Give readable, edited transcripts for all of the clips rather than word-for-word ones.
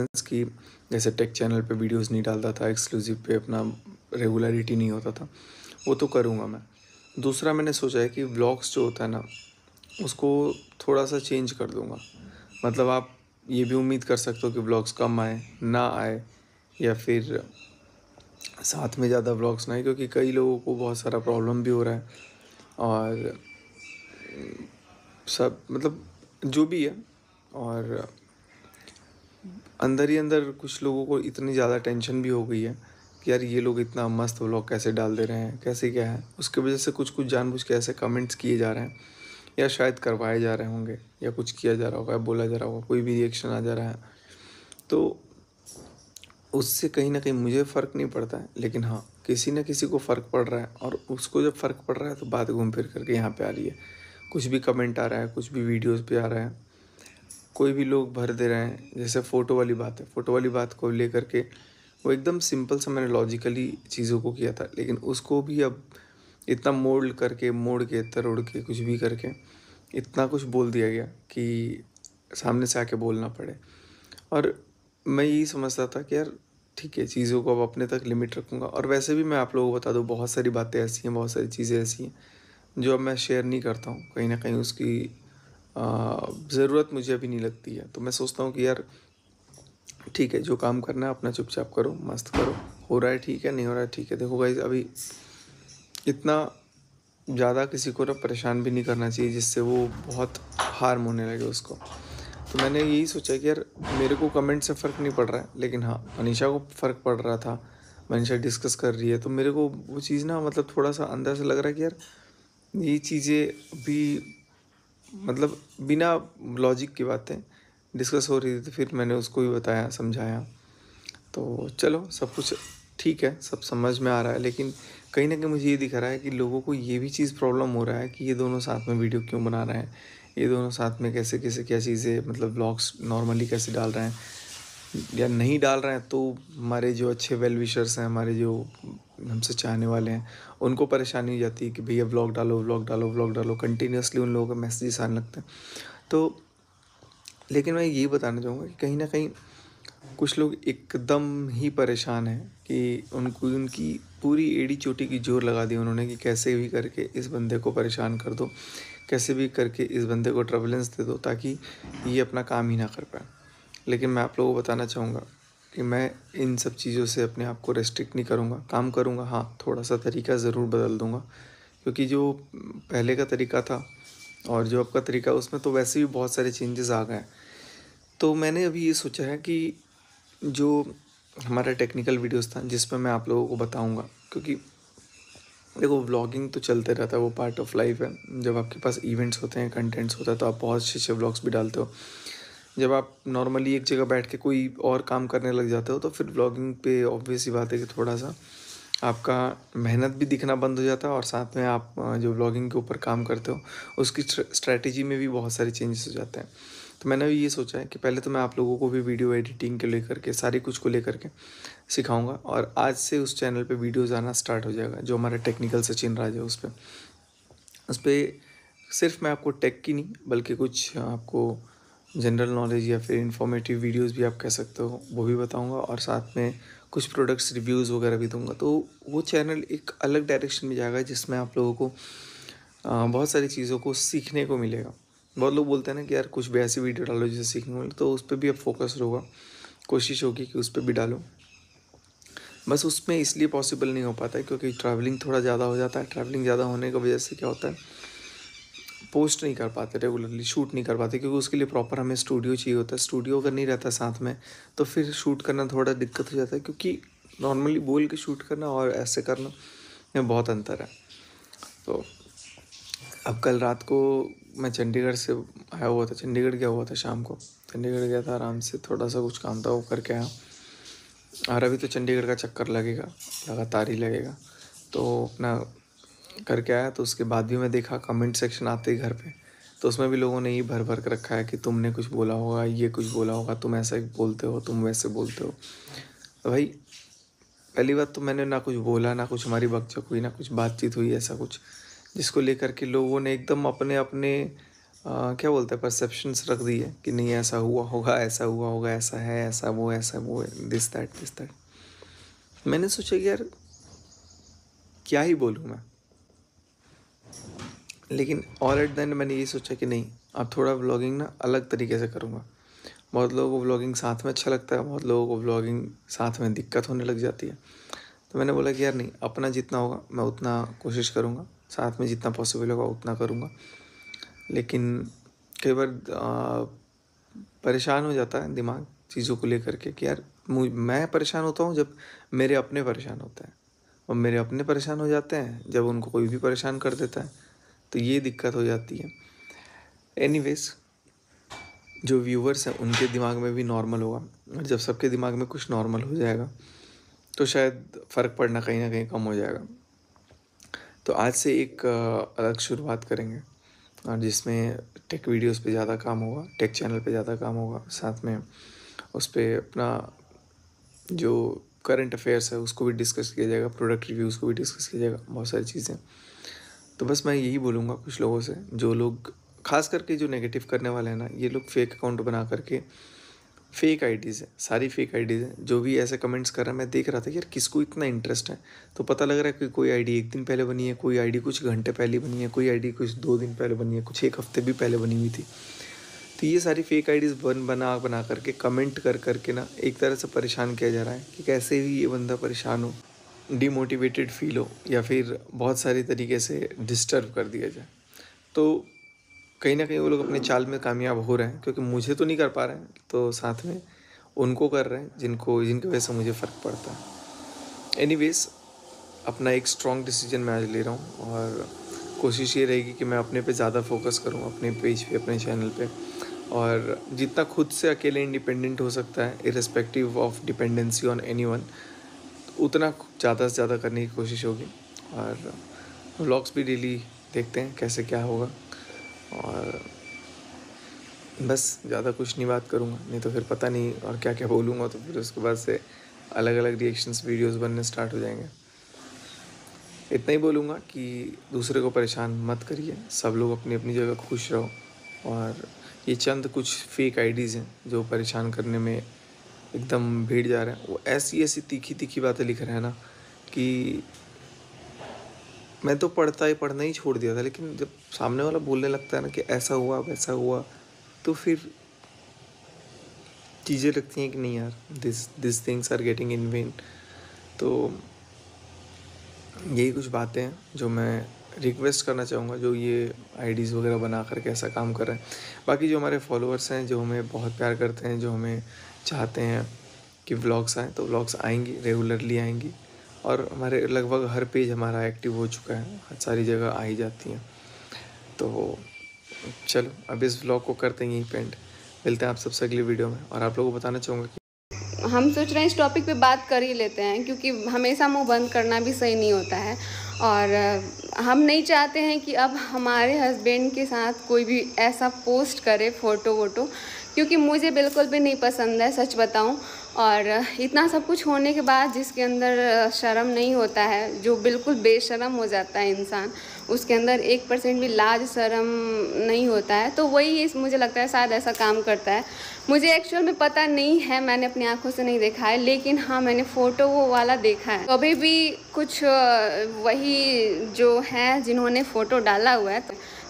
कि जैसे take channel पे वीडियोस नहीं डालता था, एक्सक्लूसिव पे अपना रेगुलरिटी नहीं होता था, वो तो करूँगा मैं। दूसरा मैंने सोचा है कि व्लॉग्स जो होता है ना, उसको थोड़ा सा चेंज कर दूँगा। मतलब आप ये भी उम्मीद कर सकते हो कि व्लॉग्स कम आए, ना आए, या फिर साथ में ज़्यादा व्लॉग्स ना आए, क्योंकि कई लोगों को बहुत सारा प्रॉब्लम भी हो रहा है। और सब मतलब जो भी है, और अंदर ही अंदर कुछ लोगों को इतनी ज़्यादा टेंशन भी हो गई है कि यार ये लोग इतना मस्त व्लॉग कैसे डाल दे रहे हैं, कैसे क्या है। उसके वजह से कुछ कुछ जानबूझ के ऐसे कमेंट्स किए जा रहे हैं, या शायद करवाए जा रहे होंगे, या कुछ किया जा रहा होगा, बोला जा रहा होगा, कोई भी रिएक्शन आ जा रहा है। तो उससे कहीं ना कहीं मुझे फ़र्क नहीं पड़ता है, लेकिन हाँ, किसी न किसी को फ़र्क पड़ रहा है, और उसको जब फ़र्क पड़ रहा है तो बात घूम फिर करके यहाँ पे आ रही है। कुछ भी कमेंट आ रहा है, कुछ भी वीडियोस पे आ रहा है, कोई भी लोग भर दे रहे हैं। जैसे फ़ोटो वाली बात है, फ़ोटो वाली बात को लेकर के वो एकदम सिंपल सा मैंने लॉजिकली चीज़ों को किया था, लेकिन उसको भी अब इतना मोल्ड करके, मोड़ के, तरोड़ के, कुछ भी करके इतना कुछ बोल दिया गया कि सामने से आके बोलना पड़े। और मैं यही समझता था कि यार ठीक है, चीज़ों को अब अपने तक लिमिट रखूँगा। और वैसे भी मैं आप लोगों को बता दूँ, बहुत सारी बातें ऐसी हैं, बहुत सारी चीज़ें ऐसी हैं जो अब मैं शेयर नहीं करता हूँ। कहीं न कहीं उसकी ज़रूरत मुझे अभी नहीं लगती है। तो मैं सोचता हूँ कि यार ठीक है, जो काम करना है अपना चुपचाप करो, मस्त करो। हो रहा है ठीक है, नहीं हो रहा है ठीक है। देखो गाइस, अभी इतना ज़्यादा किसी को ना परेशान भी नहीं करना चाहिए जिससे वो बहुत हार्म होने लगे उसको। तो मैंने यही सोचा कि यार मेरे को कमेंट से फ़र्क नहीं पड़ रहा है, लेकिन हाँ, मनीषा को फ़र्क पड़ रहा था। मनीषा डिस्कस कर रही है, तो मेरे को वो चीज़ ना मतलब थोड़ा-सा अंदर से लग रहा है कि यार ये चीज़ें भी मतलब बिना लॉजिक की बातें डिस्कस हो रही थी। तो फिर मैंने उसको भी बताया, समझाया। तो चलो, सब कुछ ठीक है, सब समझ में आ रहा है, लेकिन कहीं न कहीं मुझे ये दिख रहा है कि लोगों को ये भी चीज़ प्रॉब्लम हो रहा है कि ये दोनों साथ में वीडियो क्यों बना रहे हैं? ये दोनों साथ में कैसे-कैसे क्या चीज़ें, मतलब व्लॉग्स नॉर्मली कैसे डाल रहे हैं, या नहीं डाल रहे हैं। तो हमारे जो अच्छे वेल विशर्स हैं, हमारे जो हमसे चाहने वाले हैं, उनको परेशानी हो जाती है कि भैया व्लॉग डालो, व्लॉग डालो, व्लॉग डालो। कंटिन्यूअसली उन लोगों के मैसेजेस आने लगते हैं। तो लेकिन मैं ये बताना चाहूँगा कि कहीं न कहीं कुछ लोग एकदम ही परेशान हैं कि उनको उनकी पूरी एड़ी चोटी की जोर लगा दी उन्होंने कि कैसे भी करके इस बंदे को परेशान कर दो, कैसे भी करके इस बंदे को ट्रबुलेंस दे दो, ताकि ये अपना काम ही ना कर पाए। लेकिन मैं आप लोगों को बताना चाहूँगा कि मैं इन सब चीज़ों से अपने आप को रेस्ट्रिक्ट नहीं करूँगा, काम करूँगा। हाँ, थोड़ा-सा तरीका ज़रूर बदल दूँगा, क्योंकि जो पहले का तरीका था और जो अब का तरीका है, उसमें तो वैसे भी बहुत सारे चेंजेस आ गए हैं। तो मैंने अभी ये सोचा है कि जो हमारा टेक्निकल वीडियोस था, जिसमें मैं आप लोगों को बताऊंगा, क्योंकि देखो व्लॉगिंग तो चलते रहता है, वो पार्ट ऑफ लाइफ है। जब आपके पास इवेंट्स होते हैं, कंटेंट्स होता है, तो आप बहुत अच्छे अच्छे व्लॉग्स भी डालते हो। जब आप नॉर्मली एक जगह बैठ के कोई और काम करने लग जाते हो, तो फिर व्लॉगिंग पे ऑब्वियस सी बात है कि थोड़ा सा आपका मेहनत भी दिखना बंद हो जाता है, और साथ में आप जो व्लॉगिंग के ऊपर काम करते हो उसकी स्ट्रैटेजी में भी बहुत सारे चेंजेस हो जाते हैं। तो मैंने भी ये सोचा है कि पहले तो मैं आप लोगों को भी वीडियो एडिटिंग के लेकर के, सारी कुछ को लेकर के सिखाऊंगा, और आज से उस चैनल पे वीडियोज़ आना स्टार्ट हो जाएगा, जो हमारा टेक्निकल सचिन राज है उस पर सिर्फ मैं आपको टेक की नहीं, बल्कि कुछ आपको जनरल नॉलेज या फिर इंफॉर्मेटिव वीडियोस भी आप कह सकते हो, वो भी बताऊंगा, और साथ में कुछ प्रोडक्ट्स रिव्यूज़ वगैरह भी दूंगा। तो वो चैनल एक अलग डायरेक्शन में जाएगा, जिसमें आप लोगों को बहुत सारी चीज़ों को सीखने को मिलेगा। बहुत लोग बोलते हैं ना कि यार कुछ भी ऐसी वीडियो डालो जिससे सीखने को मिले, तो उस पर भी अब फोकस होगा, कोशिश होगी कि उस पर भी डालो। बस उसमें इसलिए पॉसिबल नहीं हो पाता है क्योंकि ट्रैवलिंग थोड़ा ज़्यादा हो जाता है। ट्रैवलिंग ज़्यादा होने की वजह से क्या होता है, पोस्ट नहीं कर पाते रेगुलरली, शूट नहीं कर पाते, क्योंकि उसके लिए प्रॉपर हमें स्टूडियो चाहिए होता है। स्टूडियो अगर नहीं रहता साथ में, तो फिर शूट करना थोड़ा दिक्कत हो जाता है, क्योंकि नॉर्मली बोल के शूट करना और ऐसे करना में बहुत अंतर है। तो अब कल रात को मैं चंडीगढ़ से आया हुआ था, चंडीगढ़ गया हुआ था शाम को। चंडीगढ़ गया था, आराम से थोड़ा सा कुछ काम था वो करके आया। और अभी तो चंडीगढ़ का चक्कर लगेगा, लगातार ही लगेगा। तो अपना करके आया, तो उसके बाद भी मैं देखा कमेंट सेक्शन आते ही घर पे, तो उसमें भी लोगों ने ही भर भर के रखा है कि तुमने कुछ बोला होगा, ये कुछ बोला होगा, तुम ऐसा बोलते हो, तुम वैसे बोलते हो। तो भाई, पहली बात तो मैंने ना कुछ बोला, ना कुछ हमारी बकझक हुई, ना कुछ बातचीत हुई ऐसा कुछ, जिसको लेकर के लोगों ने एकदम अपने अपने क्या बोलते हैं, परसेप्शंस रख दी है कि नहीं ऐसा हुआ होगा, ऐसा हुआ होगा, ऐसा है, ऐसा वो है, दिस दैट। मैंने सोचा कि यार क्या ही बोलूँ मैं, लेकिन ऑल एट द एंड मैंने ये सोचा कि नहीं, अब थोड़ा व्लॉगिंग ना अलग तरीके से करूँगा। बहुत लोगों को व्लॉगिंग साथ में अच्छा लगता है, बहुत लोगों को व्लॉगिंग साथ में दिक्कत होने लग जाती है। तो मैंने बोला कि यार नहीं, अपना जितना होगा मैं उतना कोशिश करूँगा, साथ में जितना पॉसिबल होगा उतना करूँगा। लेकिन कई बार परेशान हो जाता है दिमाग चीज़ों को लेकर के कि यार मैं परेशान होता हूँ जब मेरे अपने परेशान होते हैं, और मेरे अपने परेशान हो जाते हैं जब उनको कोई भी परेशान कर देता है, तो ये दिक्कत हो जाती है। एनीवेज, जो व्यूवर्स हैं उनके दिमाग में भी नॉर्मल होगा, और जब सबके दिमाग में कुछ नॉर्मल हो जाएगा तो शायद फ़र्क पड़ना कहीं ना कहीं कम हो जाएगा। तो आज से एक अलग शुरुआत करेंगे, और जिसमें टेक वीडियोस पे ज़्यादा काम होगा, टेक चैनल पे ज़्यादा काम होगा, साथ में उस पर अपना जो करंट अफेयर्स है उसको भी डिस्कस किया जाएगा, प्रोडक्ट रिव्यूज़ को भी डिस्कस किया जाएगा, बहुत सारी चीज़ें। तो बस मैं यही बोलूँगा कुछ लोगों से, जो लोग खास करके जो नेगेटिव करने वाले हैं ना, ये लोग फेक अकाउंट बना करके, फेक आईडीज़ है, सारी फेक आईडीज़ हैं, जो भी ऐसे कमेंट्स कर रहा है। मैं देख रहा था कि यार किसको इतना इंटरेस्ट है, तो पता लग रहा है कि कोई आईडी 1 दिन पहले बनी है, कोई आईडी कुछ घंटे पहले बनी है, कोई आईडी कुछ 2 दिन पहले बनी है, कुछ 1 हफ्ते भी पहले बनी हुई थी। तो ये सारी फेक आईडीज़ बना करके कमेंट कर करके ना एक तरह से परेशान किया जा रहा है कि कैसे भी ये बंदा परेशान हो, डिमोटिवेटेड फील हो, या फिर बहुत सारी तरीके से डिस्टर्ब कर दिया जाए। तो कहीं ना कहीं वो लोग अपने चाल में कामयाब हो रहे हैं, क्योंकि मुझे तो नहीं कर पा रहे हैं, तो साथ में उनको कर रहे हैं जिनकी वजह से मुझे फ़र्क पड़ता है। एनीवेज, अपना एक स्ट्रॉन्ग डिसीजन मैं आज ले रहा हूँ, और कोशिश ये रहेगी कि मैं अपने पे ज़्यादा फोकस करूँ, अपने पेज पे, अपने चैनल पे, और जितना खुद से अकेले इंडिपेंडेंट हो सकता है, irrespective of dependency on anyone, उतना ज़्यादा से ज़्यादा करने की कोशिश होगी। और व्लॉग्स भी डेली देखते हैं कैसे क्या होगा, और बस ज़्यादा कुछ नहीं बात करूँगा, नहीं तो फिर पता नहीं और क्या क्या बोलूँगा, तो फिर उसके बाद से अलग अलग रिएक्शंस वीडियोस बनने स्टार्ट हो जाएंगे। इतना ही बोलूँगा कि दूसरे को परेशान मत करिए, सब लोग अपनी अपनी जगह खुश रहो। और ये चंद कुछ फेक आईडीज़ हैं जो परेशान करने में एकदम भीड़ जा रहे हैं, वो ऐसी ऐसी तीखी तीखी बातें लिख रहे हैं ना कि मैं तो पढ़ना ही छोड़ दिया था। लेकिन जब सामने वाला बोलने लगता है ना कि ऐसा हुआ वैसा हुआ, तो फिर चीज़ें लगती हैं कि नहीं यार, this things are getting in vain. तो यही कुछ बातें हैं जो मैं रिक्वेस्ट करना चाहूँगा, जो ये आईडीज़ वगैरह बना करके ऐसा काम कर रहे हैं। बाकी जो हमारे फॉलोअर्स हैं, जो हमें बहुत प्यार करते हैं, जो हमें चाहते हैं कि व्लॉग्स आएँ, तो व्लॉग्स आएंगी, रेगुलरली आएंगी, और हमारे लगभग हर पेज हमारा एक्टिव हो चुका है, सारी जगह आ ही जाती हैं। तो चलो अब इस व्लॉग को करते हैं यहीं पे एंड, मिलते हैं आप सबसे अगली वीडियो में। और आप लोगों को बताना चाहूँगा कि हम सोच रहे हैं इस टॉपिक पे बात कर ही लेते हैं, क्योंकि हमेशा मुंह बंद करना भी सही नहीं होता है। और हम नहीं चाहते हैं कि अब हमारे हस्बैंड के साथ कोई भी ऐसा पोस्ट करे फ़ोटो वोटो, क्योंकि मुझे बिल्कुल भी नहीं पसंद है, सच बताऊं। और इतना सब कुछ होने के बाद जिसके अंदर शर्म नहीं होता है, जो बिल्कुल बेशर्म हो जाता है इंसान, उसके अंदर 1% भी लाज शर्म नहीं होता है, तो वही मुझे लगता है शायद ऐसा काम करता है। मुझे एक्चुअल में पता नहीं है, मैंने अपनी आंखों से नहीं देखा है, लेकिन हाँ मैंने फ़ोटो वो वाला देखा है। कभी भी कुछ वही जो है जिन्होंने फ़ोटो डाला हुआ है,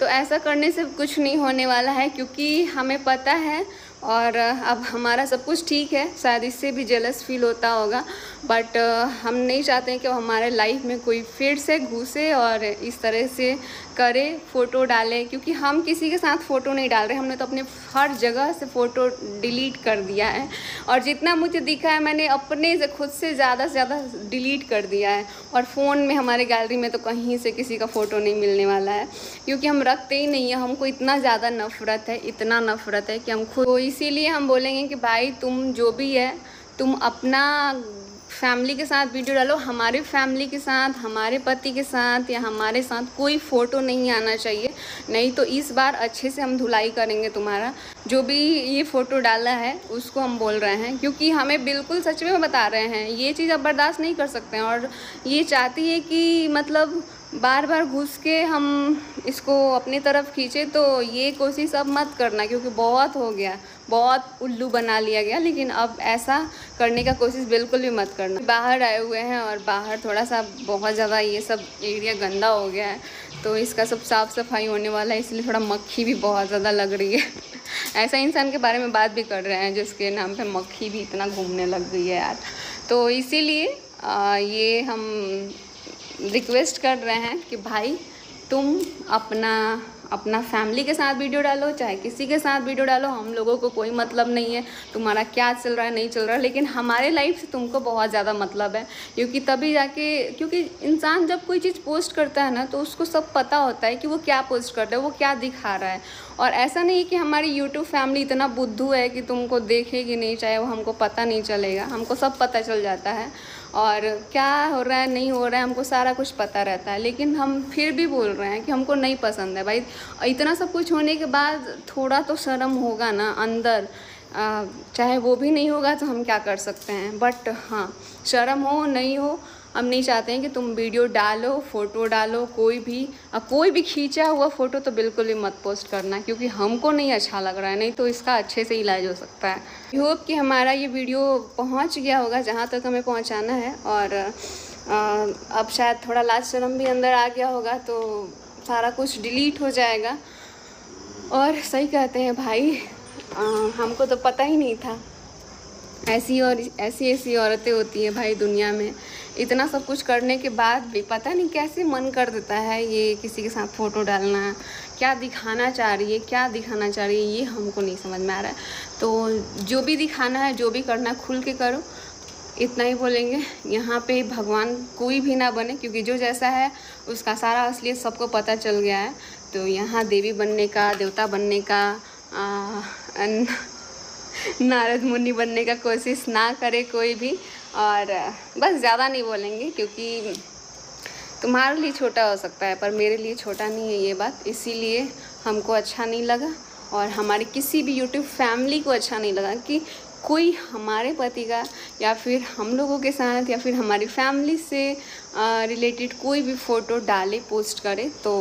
तो ऐसा करने से कुछ नहीं होने वाला है, क्योंकि हमें पता है और अब हमारा सब कुछ ठीक है। शायद इससे भी जेलस फील होता होगा, बट हम नहीं चाहते हैं कि हमारे लाइफ में कोई फिर से घुसे और इस तरह से करे, फ़ोटो डाले, क्योंकि हम किसी के साथ फ़ोटो नहीं डाल रहे, हमने तो अपने हर जगह से फ़ोटो डिलीट कर दिया है। और जितना मुझे दिखा है मैंने अपने से खुद से ज़्यादा डिलीट कर दिया है, और फ़ोन में हमारे गैलरी में तो कहीं से किसी का फ़ोटो नहीं मिलने वाला है, क्योंकि हम रखते ही नहीं है। हमको इतना ज़्यादा नफ़रत है, इतना नफ़रत है कि हम खुद, तो इसीलिए हम बोलेंगे कि भाई तुम जो भी है, तुम अपना फैमिली के साथ वीडियो डालो, हमारे फैमिली के साथ, हमारे पति के साथ या हमारे साथ कोई फ़ोटो नहीं आना चाहिए, नहीं तो इस बार अच्छे से हम धुलाई करेंगे तुम्हारा। जो भी ये फ़ोटो डाला है उसको हम बोल रहे हैं, क्योंकि हमें बिल्कुल सच में बता रहे हैं ये चीज़ अब बर्दाश्त नहीं कर सकते हैं। और ये चाहती है कि मतलब बार बार घुस के हम इसको अपनी तरफ खींचे, तो ये कोशिश अब मत करना, क्योंकि बहुत हो गया, बहुत उल्लू बना लिया गया। लेकिन अब ऐसा करने का कोशिश बिल्कुल भी मत करना। बाहर आए हुए हैं और बाहर थोड़ा सा बहुत ज़्यादा ये सब एरिया गंदा हो गया है, तो इसका सब साफ़ सफाई होने वाला है, इसलिए थोड़ा मक्खी भी बहुत ज़्यादा लग रही है। ऐसा इंसान के बारे में बात भी कर रहे हैं जिसके नाम पे मक्खी भी इतना घूमने लग गई है यार। तो इसीलिए ये हम रिक्वेस्ट कर रहे हैं कि भाई तुम अपना फैमिली के साथ वीडियो डालो, चाहे किसी के साथ वीडियो डालो, हम लोगों को कोई मतलब नहीं है तुम्हारा क्या चल रहा है नहीं चल रहा है। लेकिन हमारे लाइफ से तुमको बहुत ज़्यादा मतलब है, क्योंकि तभी जाके, क्योंकि इंसान जब कोई चीज़ पोस्ट करता है ना तो उसको सब पता होता है कि वो क्या पोस्ट कर रहा है, वो क्या दिखा रहा है। और ऐसा नहीं कि हमारी यूट्यूब फैमिली इतना बुद्धू है कि तुमको देखेगी नहीं, चाहे वो हमको पता नहीं चलेगा, हमको सब पता चल जाता है और क्या हो रहा है नहीं हो रहा है हमको सारा कुछ पता रहता है। लेकिन हम फिर भी बोल रहे हैं कि हमको नहीं पसंद है भाई। इतना सब कुछ होने के बाद थोड़ा तो शर्म होगा ना अंदर, चाहे वो भी नहीं होगा तो हम क्या कर सकते हैं। बट हाँ, शर्म हो नहीं हो, हम नहीं चाहते हैं कि तुम वीडियो डालो, फ़ोटो डालो, कोई भी खींचा हुआ फ़ोटो तो बिल्कुल भी मत पोस्ट करना, क्योंकि हमको नहीं अच्छा लग रहा है, नहीं तो इसका अच्छे से इलाज हो सकता है। आई होप कि हमारा ये वीडियो पहुंच गया होगा जहां तक हमें पहुंचाना है। और अब शायद थोड़ा लाज शर्म भी अंदर आ गया होगा, तो सारा कुछ डिलीट हो जाएगा। और सही कहते हैं भाई, हमको तो पता ही नहीं था ऐसी औरतें होती हैं भाई दुनिया में। इतना सब कुछ करने के बाद भी पता नहीं कैसे मन कर देता है ये किसी के साथ फ़ोटो डालना। क्या दिखाना चाह रही है, क्या दिखाना चाह रही है, ये हमको नहीं समझ में आ रहा है। तो जो भी दिखाना है, जो भी करना है, खुल के करो, इतना ही बोलेंगे। यहाँ पे भगवान कोई भी ना बने, क्योंकि जो जैसा है उसका सारा असलियत सबको पता चल गया है। तो यहाँ देवी बनने का, देवता बनने का, नारद मुनि बनने का कोशिश ना करे कोई भी। और बस ज़्यादा नहीं बोलेंगे, क्योंकि तुम्हारे लिए छोटा हो सकता है पर मेरे लिए छोटा नहीं है ये बात। इसीलिए हमको अच्छा नहीं लगा और हमारी किसी भी यूट्यूब फैमिली को अच्छा नहीं लगा कि कोई हमारे पति का या फिर हम लोगों के साथ या फिर हमारी फैमिली से रिलेटेड कोई भी फ़ोटो डाले, पोस्ट करे। तो